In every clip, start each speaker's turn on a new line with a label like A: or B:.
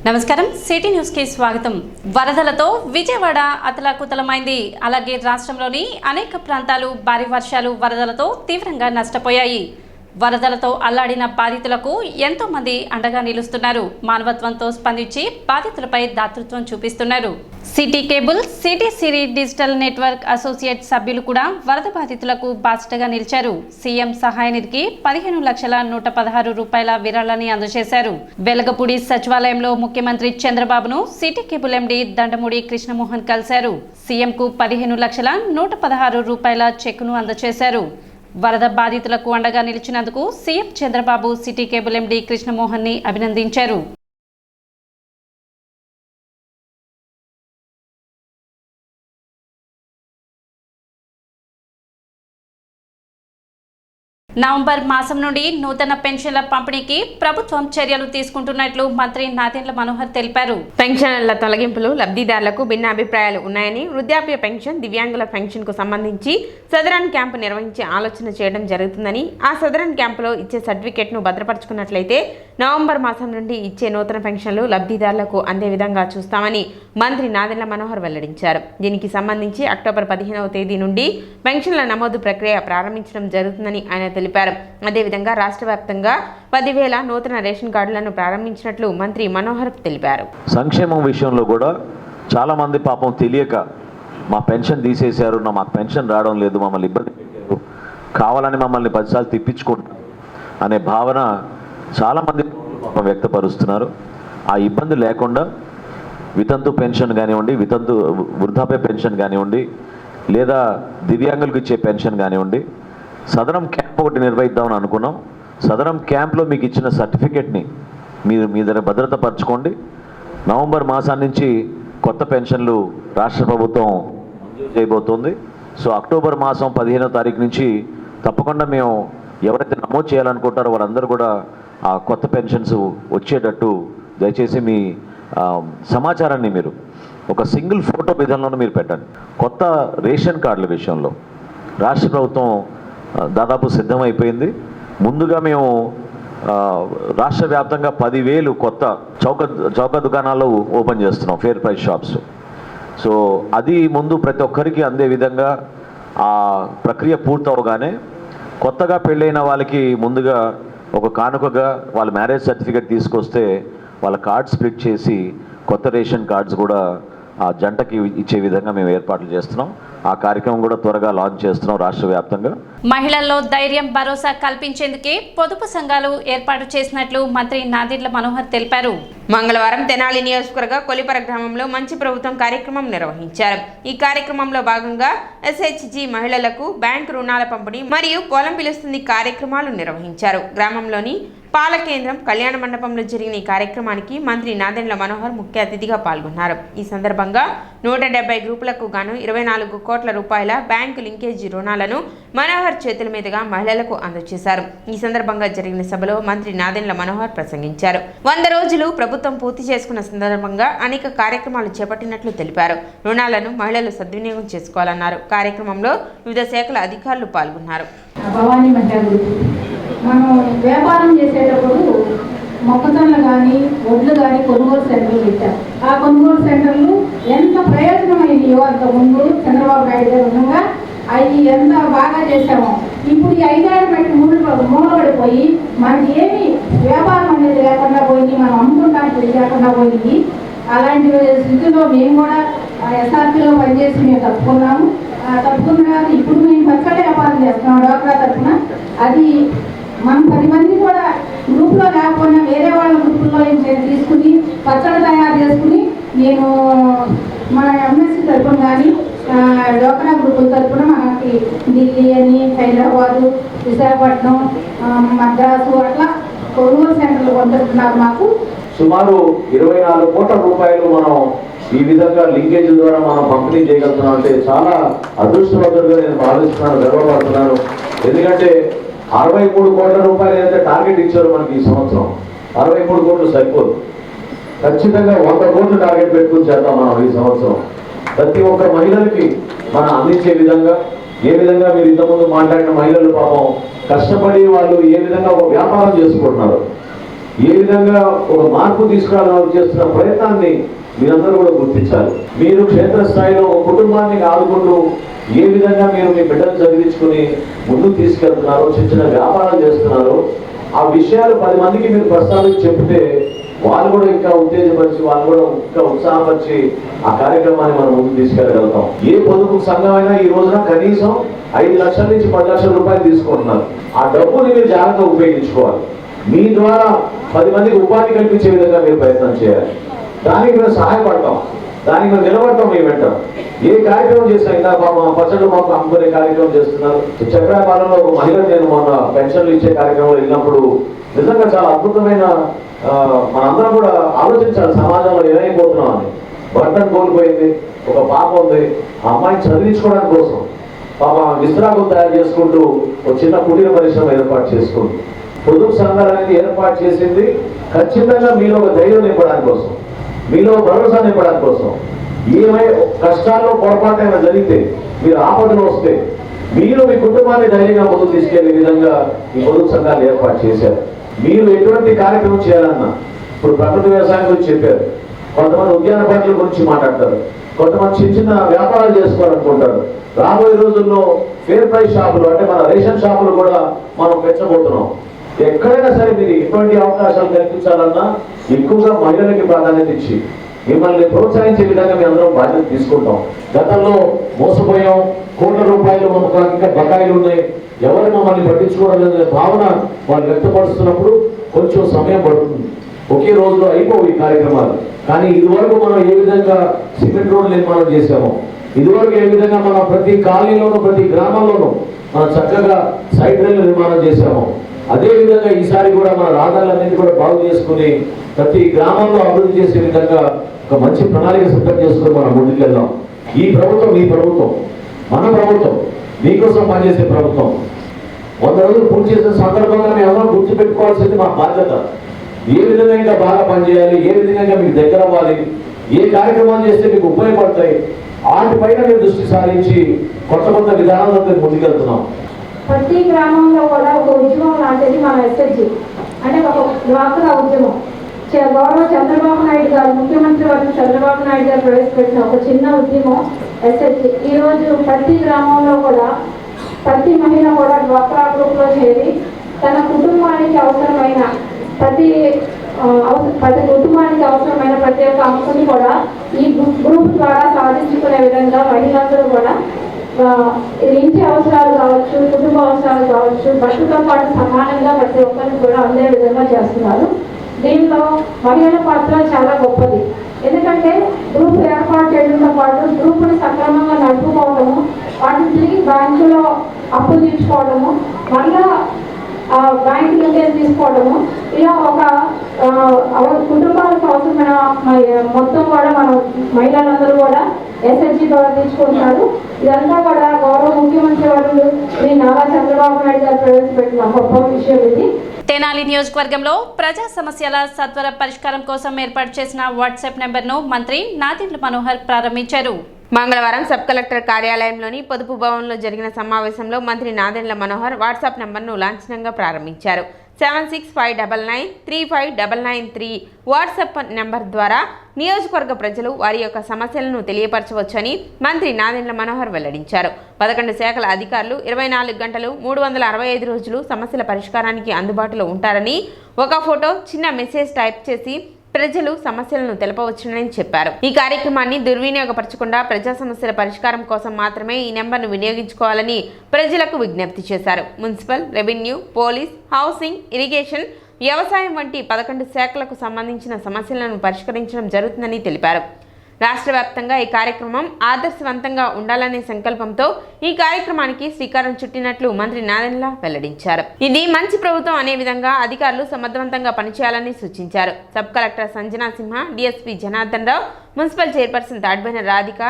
A: నమస్కారం city news కి స్వాగతం. వరదలతో విజయవాడ అతలాకుతలమైంది. అలాగే రాష్ట్రంలోని అనేక ప్రాంతాలు భారీ వర్షాలు వరదలతో తీవ్రంగా నష్టపోయాయి. వరదలతో అల్లాడిన బాధితులకు ఎంతో మంది అండగా నిలుస్తున్నారు. మానవత్వంతో స్పందించి బాధితులపై దాతృత్వం చూపిస్తున్నారు. City Cable, City Siri digital network associate సభ్యులు కూడా వరద బాధితులకు బాసటగా నిలిచారు. సీఎం సహాయ నిధికి 15,116 రూపాయల విరాళాన్ని అందజేశారు. వెలగపూడి సచివాలయంలో ముఖ్యమంత్రి చంద్రబాబును City Cable MD Dandamudi Krishnamohan కలిశారు. సీఎంకు 15,116 రూపాయల చెక్కును అందజేశారు. వరద బాధితులకు అండగా నిలిచినందుకు CM Chandrababu City Cable MD Krishnamohan ని అభినందించారు. నవంబర్ మాసం నుండి నూతన పెన్షన్ల పంపిణీకి ప్రభుత్వం చర్యలు తీసుకుంటున్నట్లు మంత్రి నాదెండ్ల మనోహర్ తెలిపారు.
B: పెన్షన్ల తొలగింపులు లబ్ధిదారులకు భిన్న అభిప్రాయాలు ఉన్నాయని, వృద్ధాప్య పెన్షన్, దివ్యాంగుల పెన్షన్ కు సంబంధించి సదరన్ క్యాంపు నిర్వహించే ఆలోచన చేయడం జరుగుతుందని, ఆ సదరన్ క్యాంపులో ఇచ్చే సర్టిఫికెట్ను భద్రపరుచుకున్నట్లయితే నవంబర్ మాసం నుండి ఇచ్చే నూతన పెన్షన్లు లబ్ధిదారులకు అందే విధంగా చూస్తామని మంత్రి నాదెండ్ల మనోహర్ వెల్లడించారు. దీనికి సంబంధించి అక్టోబర్ 15వ తేదీ నుండి పెన్షన్ల నమోదు ప్రక్రియ ప్రారంభించడం జరుగుతుందని ఆయన తెలిపారు. అదేవిధంగా రాష్ట్ర వ్యాప్తంగా 10,000 నూతన రేషన్ కార్డులను ప్రారంభించినట్లు మంత్రి మనోహర్ తెలిపారు.
C: సంక్షేమం విషయంలో కూడా చాలా మంది పాపం తెలియక మా పెన్షన్ తీసేశారు, మాకు పెన్షన్ రావడం లేదు, మమ్మల్ని ఇబ్బంది పెట్టారు, కావాలని మమ్మల్ని 10 సార్లు తిప్పించుకుంటారు అనే భావన చాలా మంది పాపం వ్యక్తపరుస్తున్నారు. ఆ ఇబ్బంది లేకుండా వితంతు పెన్షన్ కానివ్వండి, వృద్ధాప్య పెన్షన్ కానివ్వండి, లేదా దివ్యాంగులకు ఇచ్చే పెన్షన్ కానివ్వండి, సదరం క్యాంప్ ఒకటి నిర్వహిద్దామని అనుకున్నాం. సదరం క్యాంప్లో మీకు ఇచ్చిన సర్టిఫికెట్ని మీరు మీ దగ్గర భద్రతపరచుకోండి. నవంబర్ మాసం నుంచి కొత్త పెన్షన్లు రాష్ట్ర ప్రభుత్వం మంజూరు చేయబోతోంది. సో అక్టోబర్ మాసం 15వ తారీఖు నుంచి తప్పకుండా మేము ఎవరైతే నమోదు చేయాలనుకుంటారో వాళ్ళందరూ కూడా ఆ కొత్త పెన్షన్స్ వచ్చేటట్టు దయచేసి మీ సమాచారాన్ని మీరు ఒక సింగిల్ ఫోటో విధానంలో మీరు పెట్టండి. కొత్త రేషన్ కార్డుల విషయంలో రాష్ట్ర ప్రభుత్వం దాదాపు సిద్ధమైపోయింది. ముందుగా మేము రాష్ట్ర వ్యాప్తంగా 10,000 కొత్త చౌక దుకాణాలు ఓపెన్ చేస్తున్నాం, ఫేర్ ప్రైస్ షాప్స్. సో అది ముందు ప్రతి ఒక్కరికి అందే విధంగా ఆ ప్రక్రియ పూర్తవగానే కొత్తగా పెళ్ళైన వాళ్ళకి ముందుగా ఒక కానుకగా వాళ్ళ మ్యారేజ్ సర్టిఫికేట్ తీసుకొస్తే వాళ్ళ కార్డ్ స్ప్లిట్ చేసి కొత్త రేషన్ కార్డ్స్ కూడా ఆ జంటకి ఇచ్చే విధంగా మేము ఏర్పాట్లు చేస్తున్నాం. ఆ కార్యక్రమం కూడా త్వరగా లాంచ్ చేస్తున్నాం రాష్ట్ర వ్యాప్తంగా.
A: మహిళల్లో ధైర్యం, భరోసా కల్పించేందుకే పొదుపు సంఘాలు ఏర్పాటు చేసినట్లు మంత్రి నాదెండ్ల మనోహర్ తెలిపారు.
B: మంగళవారం తెనాలి నియోజకవర్గ కొలిపర గ్రామంలో మంచి ప్రభుత్వం కార్యక్రమం నిర్వహించారు. ఈ కార్యక్రమంలో భాగంగా SHG మహిళలకు బ్యాంకు రుణాల పంపిణీ మరియు పొలం పిలుస్తుంది కార్యక్రమాలు నిర్వహించారు. గ్రామంలోని పాల కేంద్రం, కళ్యాణ మండపంలో జరిగిన ఈ కార్యక్రమానికి మంత్రి నాదెండ్ల మనోహర్ ముఖ్య అతిథిగా పాల్గొన్నారు. ఈ సందర్భంగా 170 గ్రూపులకు గాను 24 కోట్ల రూపాయల బ్యాంకు లింకేజీ రుణాలను మనోహర్ చేతుల మీదుగా మహిళలకు అందజేశారు. ఈ సందర్భంగా జరిగిన సభలో మంత్రి నాదెండ్ల మనోహర్ ప్రసంగించారు. 100 రోజులు ప్రభుత్వం పూర్తి చేసుకున్న సందర్భంగా అనేక కార్యక్రమాలు చేపట్టినట్లు తెలిపారు. రుణాలను మహిళలు సద్వినియోగం చేసుకోవాలన్నారు. కార్యక్రమంలో వివిధ శాఖల అధికారులు పాల్గొన్నారు.
D: మనం వ్యాపారం చేసేటప్పుడు మొక్కజొన్నలు కానీ వడ్లు కానీ కొనుగోలు సెంటర్లు పెట్టారు. ఆ కొనుగోలు సెంటర్లు ఎంత ప్రయోజనమైనయో అంతకుముందు చంద్రబాబు నాయుడు గారు ఉండగా అవి ఎంత బాగా చేసామో ఇప్పుడు ఈ 5 ఏళ్ళ పెట్టి మూలపడిపోయి మనకి ఏమి వ్యాపారం అనేది లేకుండా పోయింది, మనం అమ్ముకుంటానికి లేకుండా పోయింది. అలాంటి స్థితిలో మేము కూడా SRPలో పనిచేసి మేము తప్పుకున్నాము. తప్పుకున్న తర్వాత ఇప్పుడు మేము పచ్చడి వ్యాపారం చేస్తున్నాం డ్వాక్రా తరఫున. అది మనం 10 మంది కూడా గ్రూప్లో లేకపోయినా వేరే వాళ్ళ గ్రూపుల్లో తీసుకుని పచ్చడి తయారు చేసుకుని నేను మన MSC తరఫున కానీ డ్వాక్రా గ్రూపుల తరఫున మనకి ఢిల్లీ అని, హైదరాబాదు, విశాఖపట్నం, మద్రాసు అట్లా కొనుగోలు సెంటర్లు పొందుతున్నారు. మాకు
C: సుమారు 24 కోట్ల రూపాయలు మనం ఈ విధంగా లింకేజ్ ద్వారా మనం పంపిణీ చేయగలుగుతున్నాం అంటే చాలా అదృష్టవంతులుగా నేను భావిస్తున్నాను, గర్వపడుతున్నాను. ఎందుకంటే 63 కోట్ల రూపాయలు ఏదైతే టార్గెట్ ఇచ్చారో మనకి ఈ సంవత్సరం 63 కోట్లు సరిపోదు. ఖచ్చితంగా 100 కోట్లు టార్గెట్ పెట్టుకుని చేద్దాం మనం ఈ సంవత్సరం. ప్రతి ఒక్క మహిళలకి మనం అందించే విధంగా, ఏ విధంగా మీరు ఇంతకుముందు మాట్లాడిన మహిళలు పాపం కష్టపడి వాళ్ళు ఏ విధంగా ఒక వ్యాపారం చేసుకుంటున్నారు, ఏ విధంగా ఒక మార్పు తీసుకురావాలని చేస్తున్న ప్రయత్నాన్ని మీరందరూ కూడా గుర్తించాలి. మీరు క్షేత్రస్థాయిలో ఒక కుటుంబాన్ని ఆదుకుంటూ ఏ విధంగా మీరు మీ బిడ్డలు చదివించుకుని ముందుకు తీసుకెళ్తున్నారో, చిన్న చిన్న వ్యాపారాలు చేస్తున్నారో ఆ విషయాలు 10 మందికి మీరు ప్రస్తావించి చెప్తే వాళ్ళు కూడా ఇంకా ఉత్తేజపరిచి, వాళ్ళు కూడా ఇంకా ఉత్సాహపరిచి ఆ కార్యక్రమాన్ని మనం ముందుకు తీసుకెళ్ళగలుగుతాం. ఏ పొదుపు సంఘమైనా ఈ రోజున కనీసం 5 లక్షల నుంచి 10 లక్షల రూపాయలు తీసుకుంటున్నారు. ఆ డబ్బుని మీరు జాగ్రత్తగా ఉపయోగించుకోవాలి. మీ ద్వారా 10 మందికి ఉపాధి కల్పించే విధంగా మీరు ప్రయత్నం చేయాలి. దానికి మేము సహాయపడతాం, దానికి మేము నిలబడతాం. మీ వెంట ఏ కార్యక్రమం చేసినా, ఇంకా పచ్చళ్ళు మాకు అమ్ముకునే కార్యక్రమం చేస్తున్నారు. చక్రాపాలెంలో ఒక మహిళ, నేను మొన్న పెన్షన్లు ఇచ్చే కార్యక్రమంలో వెళ్ళినప్పుడు నిజంగా చాలా అద్భుతమైన, మనందరం కూడా ఆలోచించాలి సమాజంలో ఏమైపోతున్నాం అని. భర్తను కోల్పోయింది, ఒక పాప ఉంది, ఆ అమ్మాయిని చదివించుకోవడానికి కోసం పాప విస్తరాకులు తయారు చేసుకుంటూ ఒక చిన్న కుటీర పరిశ్రమ ఏర్పాటు చేసుకుంటూ పొదుపు సంఘాలు అనేది ఏర్పాటు చేసింది ఖచ్చితంగా మీలో ఒక ధైర్యం నింపడానికి కోసం, మీలో భరోసా నింపడానికి కోసం. ఏమై కష్టాల్లో పొరపాటైనా జరిగితే, మీరు ఆపదలు వస్తే మీరు మీ కుటుంబాన్ని ధైర్యంగా ముందుకు తీసుకెళ్లే విధంగా ఈ పొదుపు సంఘాలు ఏర్పాటు చేశారు. మీరు ఎటువంటి కార్యక్రమం చేయాలన్నా, ఇప్పుడు ప్రకృతి వ్యవసాయం గురించి చెప్పారు, కొంతమంది ఉద్యాన పంటల గురించి మాట్లాడతారు, కొంతమంది చిన్న చిన్న వ్యాపారాలు చేసుకోవాలనుకుంటారు. రాబోయే రోజుల్లో ఫేర్ ప్రైస్ షాపులు, అంటే మన రేషన్ షాపులు కూడా మనం పెంచబోతున్నాం. ఎక్కడైనా సరే మీరు ఎటువంటి అవకాశాలు కల్పించాలన్నా ఎక్కువగా మహిళలకి ప్రాధాన్యత ఇచ్చి మిమ్మల్ని ప్రోత్సహించే విధంగా మేము అందరం బాధ్యత తీసుకుంటాం. గతంలో మోసపోయాం, కోట్ల రూపాయలు ఇంకా బకాయిలు ఉన్నాయి, ఎవరు మమ్మల్ని పట్టించుకోవడం లేదనే భావన వాళ్ళు వ్యక్తపరుస్తున్నప్పుడు కొంచెం సమయం పడుతుంది. ఒకే రోజులో అయిపోవు ఈ కార్యక్రమాలు. కానీ ఇదివరకు మనం ఏ విధంగా సిమెంట్ రోడ్లు నిర్మాణం చేశామో, ఇదివరకు ఏ విధంగా మనం ప్రతి కాలనీలోనూ ప్రతి గ్రామంలోనూ మనం చక్కగా సైడ్ రైలు నిర్మాణం చేశామో, అదేవిధంగా ఈసారి కూడా మన రహదారులన్నింటినీ కూడా బాగు చేసుకుని ప్రతి గ్రామంలో అభివృద్ధి చేసే విధంగా ఒక మంచి ప్రణాళిక సిద్ధం చేసుకుని మనం ముందుకెళ్దాం. ఈ ప్రభుత్వం మీ ప్రభుత్వం, మన ప్రభుత్వం, మీకోసం పనిచేసే ప్రభుత్వం. 100 రోజులు పూర్తి చేసిన సందర్భంగా మేము ఎవరో గుర్తుపెట్టుకోవాల్సింది మా బాధ్యత. ఏ విధంగా ఇంకా బాగా పనిచేయాలి, ఏ విధంగా మీకు దగ్గర అవ్వాలి, ఏ కార్యక్రమాలు చేస్తే మీకు ఉపయోగపడతాయి, వాటిపైన మేము దృష్టి సారించి కొత్త కొత్త విధానాలతో ముందుకెళ్తున్నాం.
D: ప్రతి గ్రామంలో కూడా ఒక ఉద్యమం లాంటిది మన ఎస్హెచ్జి, అంటే ఒక డ్వాక్రా ఉద్యమం. గౌరవ చంద్రబాబు నాయుడు గారు, ముఖ్యమంత్రి వర్గ చంద్రబాబు నాయుడు గారు ప్రవేశపెట్టిన ఒక చిన్న ఉద్యమం ఎస్హెచ్జి. ఈరోజు ప్రతి గ్రామంలో కూడా ప్రతి మహిళ కూడా డ్వాక్రా గ్రూప్లో చేరి తన కుటుంబానికి అవసరమైన ప్రతి కుటుంబానికి అవసరమైన ప్రతి ఒక్క అంశాన్ని కూడా ఈ గ్రూప్ ద్వారా సాధించుకునే విధంగా మహిళలందరూ కూడా ఇంటి అవసరాలు కావచ్చు, కుటుంబ అవసరాలు కావచ్చు, బస్సుతో పాటు సమానంగా ప్రతి ఒక్కరిని కూడా అందే విధంగా చేస్తున్నారు. దీనిలో మహిళల పాత్ర చాలా గొప్పది. ఎందుకంటే గ్రూప్ ఏర్పాటు చేయడంతో పాటు గ్రూపుని సక్రమంగా నడుపుకోవడము, వాటిని తిరిగి బ్యాంకులో అప్పు తీర్చుకోవడము, మళ్ళా బ్యాంకు నుండి తీసుకోవడము, ఇలా ఒక కుటుంబాలకు అవసరమైన మొత్తం కూడా మనం మహిళలందరూ కూడా ఎస్హెచ్జి ద్వారా తీసుకుంటున్నారు. ఇదంతా కూడా గౌరవ ముఖ్యమంత్రి వర్యులు శ్రీ నారా చంద్రబాబు నాయుడు గారు ప్రవేశపెట్టిన గొప్ప విషయం ఇది.
A: తెనాలి నియోజకవర్గంలో ప్రజా సమస్యల సత్వర పరిష్కారం కోసం ఏర్పాటు చేసిన వాట్సాప్ నెంబర్ను మంత్రి నాదెండ్ల మనోహర్ ప్రారంభించారు.
B: మంగళవారం సబ్ కలెక్టర్ కార్యాలయంలోని పొదుపు భవన్లో జరిగిన సమావేశంలో మంత్రి నాదెండ్ల మనోహర్ వాట్సాప్ నంబర్ను లాంఛనంగా ప్రారంభించారు. 7659935993 వాట్సాప్ నంబర్ ద్వారా నియోజకవర్గ ప్రజలు వారి యొక్క సమస్యలను తెలియపరచవచ్చని మంత్రి నాదెండ్ల మనోహర్ వెల్లడించారు. 11 శాఖల అధికారులు 24 గంటలు 365 రోజులు సమస్యల పరిష్కారానికి అందుబాటులో ఉంటారని, ఒక ఫోటో, చిన్న మెసేజ్ టైప్ చేసి ప్రజలు సమస్యలను తెలపవచ్చునని చెప్పారు. ఈ కార్యక్రమాన్ని దుర్వినియోగపరచకుండా ప్రజా సమస్యల పరిష్కారం కోసం మాత్రమే ఈ నెంబర్ను వినియోగించుకోవాలని ప్రజలకు విజ్ఞప్తి చేశారు. Municipal, revenue, police, housing, irrigation, వ్యవసాయం వంటి 11 శాఖలకు సంబంధించిన సమస్యలను పరిష్కరించడం జరుగుతుందని తెలిపారు. రాష్ట్ర వ్యాప్తంగా ఈ కార్యక్రమం ఆదర్శవంతంగా ఉండాలనే సంకల్పంతో ఈ కార్యక్రమానికి శ్రీకారం చుట్టినట్లు మంత్రి నాదెండ్ల వెల్లడించారు. ఇది మంచి ప్రభుత్వం అనే విధంగా అధికారులు సమర్థవంతంగా పనిచేయాలని సూచించారు. Sub collector Sanjana Simha, DSP Janardhan Rao, municipal chairperson Tadbaina Radhika,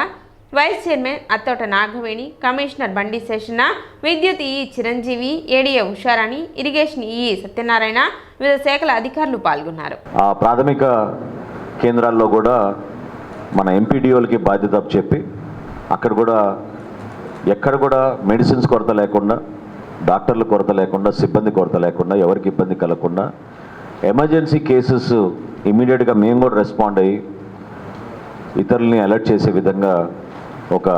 B: vice chairman Attota Nagaveni, commissioner Bandi Seshanna, విద్యుత్ EE Chiranjeevi, ADA Usharani, irrigation EE Satyanarayana, వివిధ శాఖల అధికారులు పాల్గొన్నారు.
C: ప్రాథమిక కేంద్రాల్లో కూడా మన ఎంపీడీఓలకి బాధ్యత చెప్పి అక్కడ కూడా ఎక్కడ కూడా మెడిసిన్స్ కొరత లేకుండా, డాక్టర్ల కొరత లేకుండా, సిబ్బంది కొరత లేకుండా, ఎవరికి ఇబ్బంది కలగకుండా ఎమర్జెన్సీ కేసెస్ ఇమీడియట్గా మేము కూడా రెస్పాండ్ అయ్యి ఇతరులని అలర్ట్ చేసే విధంగా ఒక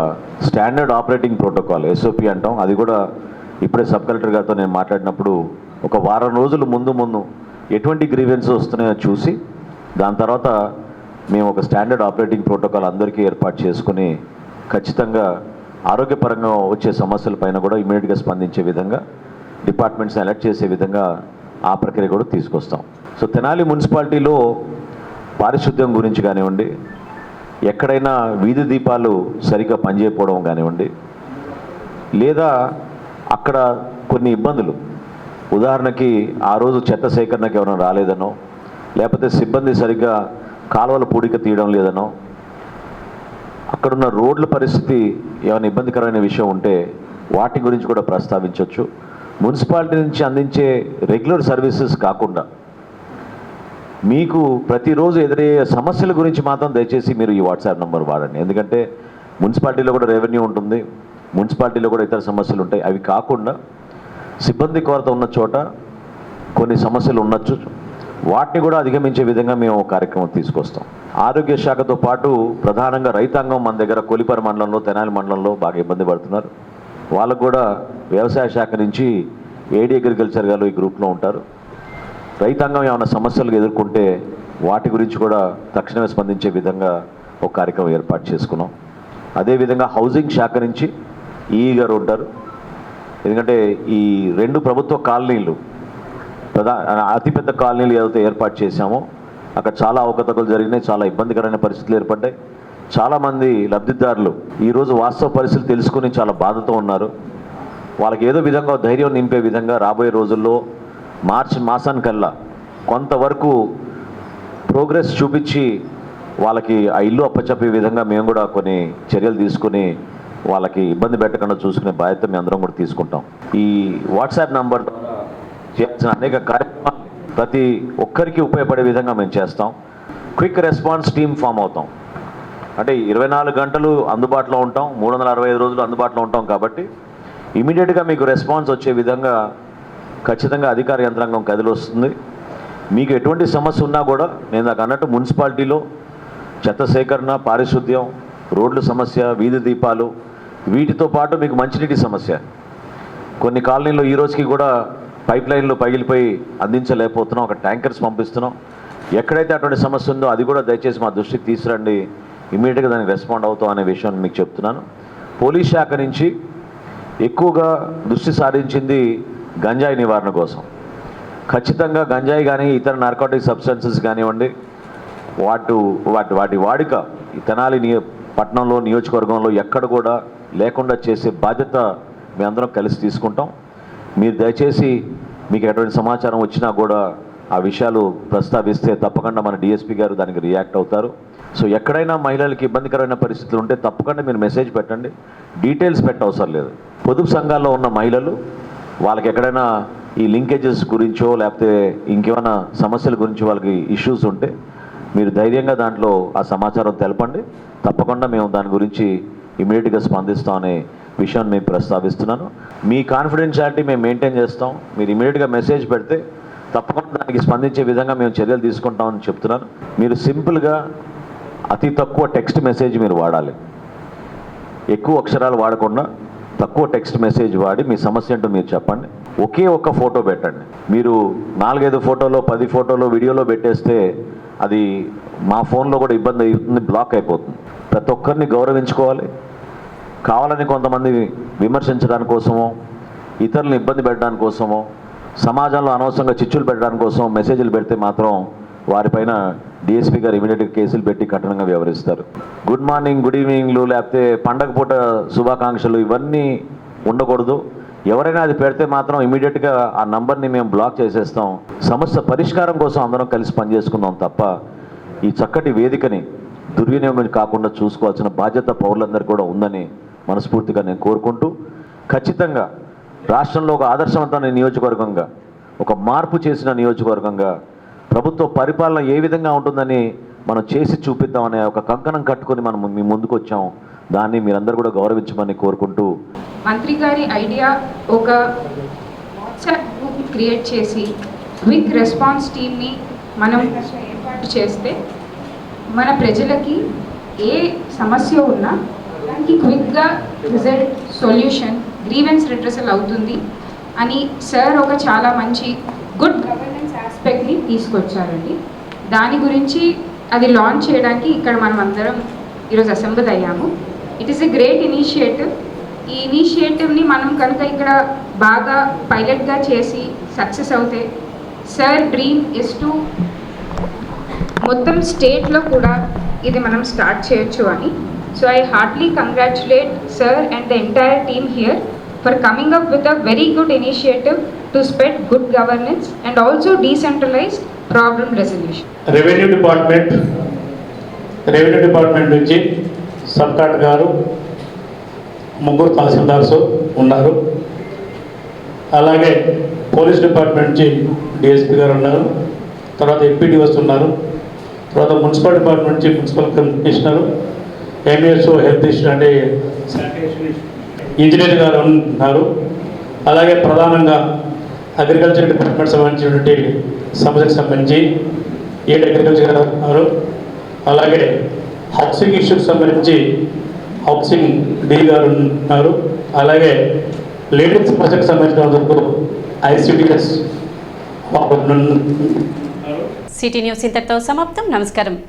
C: స్టాండర్డ్ ఆపరేటింగ్ ప్రోటోకాల్ SOP అంటాం, అది కూడా ఇప్పుడే సబ్ కలెక్టర్ గారితో నేను మాట్లాడినప్పుడు ఒక వారం రోజులు ముందు ఎటువంటి గ్రీవెన్స్ వస్తున్నాయో చూసి దాని తర్వాత మేము ఒక స్టాండర్డ్ ఆపరేటింగ్ ప్రోటోకాల్ అందరికీ ఏర్పాటు చేసుకుని ఖచ్చితంగా ఆరోగ్యపరంగా వచ్చే సమస్యలపైన కూడా ఇమీడియట్గా స్పందించే విధంగా డిపార్ట్మెంట్స్ని అలర్ట్ చేసే విధంగా ఆ ప్రక్రియ కూడా తీసుకొస్తాం. సో తెనాలి మున్సిపాలిటీలో పారిశుద్ధ్యం గురించి కానివ్వండి, ఎక్కడైనా వీధి దీపాలు సరిగ్గా పనిచేయకపోవడం కానివ్వండి, లేదా అక్కడ కొన్ని ఇబ్బందులు, ఉదాహరణకి ఆ రోజు చెత్త సేకరణకి ఎవరైనా రాలేదనో, లేకపోతే సిబ్బంది సరిగ్గా కాలువల పూడిక తీయడం లేదనో, అక్కడున్న రోడ్ల పరిస్థితి ఏమైనా ఇబ్బందికరమైన విషయం ఉంటే వాటి గురించి కూడా ప్రస్తావించవచ్చు. మున్సిపాలిటీ నుంచి అందించే రెగ్యులర్ సర్వీసెస్ కాకుండా మీకు ప్రతిరోజు ఎదురయ్యే సమస్యల గురించి మాత్రం దయచేసి మీరు ఈ వాట్సాప్ నెంబర్ వాడండి. ఎందుకంటే మున్సిపాలిటీలో కూడా రెవెన్యూ ఉంటుంది, మున్సిపాలిటీలో కూడా ఇతర సమస్యలు ఉంటాయి. అవి కాకుండా సిబ్బంది కొరత ఉన్న చోట కొన్ని సమస్యలు ఉండొచ్చు, వాటిని కూడా అధిగమించే విధంగా మేము కార్యక్రమం తీసుకొస్తాం. ఆరోగ్య శాఖతో పాటు ప్రధానంగా రైతాంగం మన దగ్గర కొలిపర మండలంలో, తెనాలి మండలంలో బాగా ఇబ్బంది పడుతున్నారు. వాళ్ళకు కూడా వ్యవసాయ శాఖ నుంచి ఏడీ అగ్రికల్చర్ గారు ఈ గ్రూప్లో ఉంటారు. రైతాంగం ఏమైనా సమస్యలు ఎదుర్కొంటే వాటి గురించి కూడా తక్షణమే స్పందించే విధంగా ఒక కార్యక్రమం ఏర్పాటు చేసుకున్నాం. అదేవిధంగా హౌసింగ్ శాఖ నుంచి ఈఈ గారు ఉంటారు. ఎందుకంటే ఈ 2 ప్రభుత్వ కాలనీలు అతిపెద్ద కాలనీలు ఏదైతే ఏర్పాటు చేశామో అక్కడ చాలా అవకతవకలు జరిగినాయి, చాలా ఇబ్బందికరమైన పరిస్థితులు ఏర్పడ్డాయి. చాలామంది లబ్ధిదారులు ఈరోజు వాస్తవ పరిస్థితులు తెలుసుకుని చాలా బాధతో ఉన్నారు. వాళ్ళకి ఏదో విధంగా ధైర్యం నింపే విధంగా రాబోయే రోజుల్లో మార్చి మాసానికల్లా కొంతవరకు ప్రోగ్రెస్ చూపించి వాళ్ళకి ఆ ఇల్లు అప్పచెప్పే విధంగా మేము కూడా కొన్ని చర్యలు తీసుకుని వాళ్ళకి ఇబ్బంది పెట్టకుండా చూసుకునే బాధ్యత మేము అందరం కూడా తీసుకుంటాం. ఈ వాట్సాప్ నంబర్ ద్వారా చేయాల్సిన అనేక కార్యక్రమాలు ప్రతి ఒక్కరికి ఉపయోగపడే విధంగా మేము చేస్తాం. క్విక్ రెస్పాన్స్ టీమ్ ఫామ్ అవుతాం. అంటే 24 గంటలు అందుబాటులో ఉంటాం, 365 రోజులు అందుబాటులో ఉంటాం. కాబట్టి ఇమీడియట్గా మీకు రెస్పాన్స్ వచ్చే విధంగా ఖచ్చితంగా అధికార యంత్రాంగం కదిలి వస్తుంది. మీకు ఎటువంటి సమస్య ఉన్నా కూడా నేను నాకు అన్నట్టు మున్సిపాలిటీలో చెత్త సేకరణ, పారిశుద్ధ్యం, రోడ్ల సమస్య, వీధి దీపాలు, వీటితో పాటు మీకు మంచినీటి సమస్య, కొన్ని కాలనీల్లో ఈ రోజుకి కూడా పైప్ లైన్లు పగిలిపోయి అందించలేకపోతున్నాం, ఒక ట్యాంకర్స్ పంపిస్తున్నాం. ఎక్కడైతే అటువంటి సమస్య ఉందో అది కూడా దయచేసి మా దృష్టికి తీసుకురండి, ఇమీడియట్గా దానికి రెస్పాండ్ అవుతాం అనే విషయాన్ని మీకు చెప్తున్నాను. పోలీస్ శాఖ నుంచి ఎక్కువగా దృష్టి సారించింది గంజాయి నివారణ కోసం. ఖచ్చితంగా గంజాయి కానీ ఇతర నార్కోటిక్ సబ్స్టెన్సెస్ కానివ్వండి, వాటి వాడిక ఈ తెనాలి పట్టణంలో, నియోజకవర్గంలో ఎక్కడ కూడా లేకుండా చేసే బాధ్యత మేమందరం కలిసి తీసుకుంటాం. మీరు దయచేసి మీకు ఎటువంటి సమాచారం వచ్చినా కూడా ఆ విషయాలు ప్రస్తావిస్తే తప్పకుండా మన డిఎస్పీ గారు దానికి రియాక్ట్ అవుతారు. సో ఎక్కడైనా మహిళలకి ఇబ్బందికరమైన పరిస్థితులు ఉంటే తప్పకుండా మీరు మెసేజ్ పెట్టండి, డీటెయిల్స్ పెట్టవసరం లేదు. పొదుపు సంఘాల్లో ఉన్న మహిళలు వాళ్ళకి ఎక్కడైనా ఈ లింకేజెస్ గురించో లేకపోతే ఇంకేమైనా సమస్యల గురించి వాళ్ళకి ఇష్యూస్ ఉంటే మీరు ధైర్యంగా దాంట్లో ఆ సమాచారం తెలపండి. తప్పకుండా మేము దాని గురించి ఇమీడియట్గా స్పందిస్తామనే విషయాన్ని మేము ప్రస్తావిస్తున్నాను. మీ కాన్ఫిడెన్షియాలిటీ మేము మెయింటైన్ చేస్తాం. మీరు ఇమీడియట్గా మెసేజ్ పెడితే తప్పకుండా దానికి స్పందించే విధంగా మేము చర్యలు తీసుకుంటామని చెప్తున్నాను. మీరు సింపుల్గా అతి తక్కువ టెక్స్ట్ మెసేజ్ మీరు వాడాలి. ఎక్కువ అక్షరాలు వాడకుండా తక్కువ టెక్స్ట్ మెసేజ్ వాడి మీ సమస్య ఏంటో మీరు చెప్పండి. ఒకే ఒక్క ఫోటో పెట్టండి. మీరు 4-5 ఫోటోలో 10 ఫోటోలో వీడియోలో పెట్టేస్తే అది మా ఫోన్లో కూడా ఇబ్బంది అవుతుంది, బ్లాక్ అయిపోతుంది. ప్రతి ఒక్కరిని గౌరవించుకోవాలి. కావాలని కొంతమంది విమర్శించడానికి కోసమో, ఇతరులను ఇబ్బంది పెట్టడానికి కోసమో, సమాజంలో అనవసరంగా చిచ్చులు పెట్టడానికి కోసం మెసేజ్లు పెడితే మాత్రం వారిపైన డిఎస్పీ గారు ఇమీడియట్గా కేసులు పెట్టి కఠినంగా వ్యవహరిస్తారు. గుడ్ మార్నింగ్, గుడ్ ఈవినింగ్లు, లేకపోతే పండగ పూట శుభాకాంక్షలు ఇవన్నీ ఉండకూడదు. ఎవరైనా అది పెడితే మాత్రం ఇమీడియట్గా ఆ నంబర్ని మేము బ్లాక్ చేసేస్తాం. సమస్య పరిష్కారం కోసం అందరం కలిసి పనిచేసుకుందాం తప్ప ఈ చక్కటి వేదికని దుర్వినియోగం కాకుండా చూసుకోవాల్సిన బాధ్యత పౌరులందరికీ కూడా ఉందని మనస్ఫూర్తిగా నేను కోరుకుంటూ, ఖచ్చితంగా రాష్ట్రంలో ఒక ఆదర్శవంతమైన నియోజకవర్గంగా, ఒక మార్పు చేసిన నియోజకవర్గంగా ప్రభుత్వ పరిపాలన ఏ విధంగా ఉంటుందని మనం చేసి చూపిద్దామనే ఒక కంకణం కట్టుకొని మనం మీ ముందుకు వచ్చాం. దాన్ని మీరందరూ కూడా గౌరవించమని కోరుకుంటూ,
E: మంత్రి గారి ఐడియా ఒక వాట్సాప్ గ్రూప్ క్రియేట్ చేసి క్విక్ రెస్పాన్స్ టీమ్ని మనం ఏర్పాటు చేస్తే మన ప్రజలకి ఏ సమస్య ఉన్నా దానికి క్విక్గా రిజల్ట్ సొల్యూషన్ గ్రీవెన్స్ రిడ్రెసల్ అవుతుంది అని సార్ ఒక చాలా మంచి గుడ్ గవర్నెన్స్ ఆస్పెక్ట్ని తీసుకొచ్చారండి. దాని గురించి అది లాంచ్ చేయడానికి ఇక్కడ మనం అందరం ఈరోజు అసెంబ్ల్ అయ్యాము. It is a great initiative. ఈ ఇనిషియేటివ్ని మనం కనుక ఇక్కడ బాగా పైలట్గా చేసి సక్సెస్ అవుతే సార్ డ్రీమ్ ఇస్ టు మొత్తం స్టేట్లో కూడా ఇది మనం స్టార్ట్ చేయొచ్చు అని. So I heartily congratulate sir and the entire team here for coming up with a very good initiative to spread good governance and also decentralized problem resolution.
F: Revenue department నుంచి sub collector గారు, ముగ్గురు తహసీల్దార్స్ ఉన్నారు. అలాగే police department నుంచి DSP గారు ఉన్నారు. తర్వాత MPDOs ఉన్నారు. తర్వాత మున్సిపల్ డిపార్ట్మెంట్ నుంచి మున్సిపల్ కమిషనరు, ఎంఎస్ఓ హెల్త్ అంటే శానిటేషన్ ఇంజనీర్ గారు ఉన్నారు. అలాగే ప్రధానంగా అగ్రికల్చర్ డిపార్ట్మెంట్ సంబంధించినటువంటి సమస్యకు సంబంధించి అగ్రికల్చర్ గారు ఉన్నారు. అలాగే హౌసింగ్ ఇష్యూకి సంబంధించి హౌసింగ్ డీ గారు ఉన్నారు. అలాగే లేడీస్ సమస్యకు సంబంధించినందుకు ICDS
A: సిటీ న్యూస్ ఇంతటితో సమాప్తం. నమస్కారం.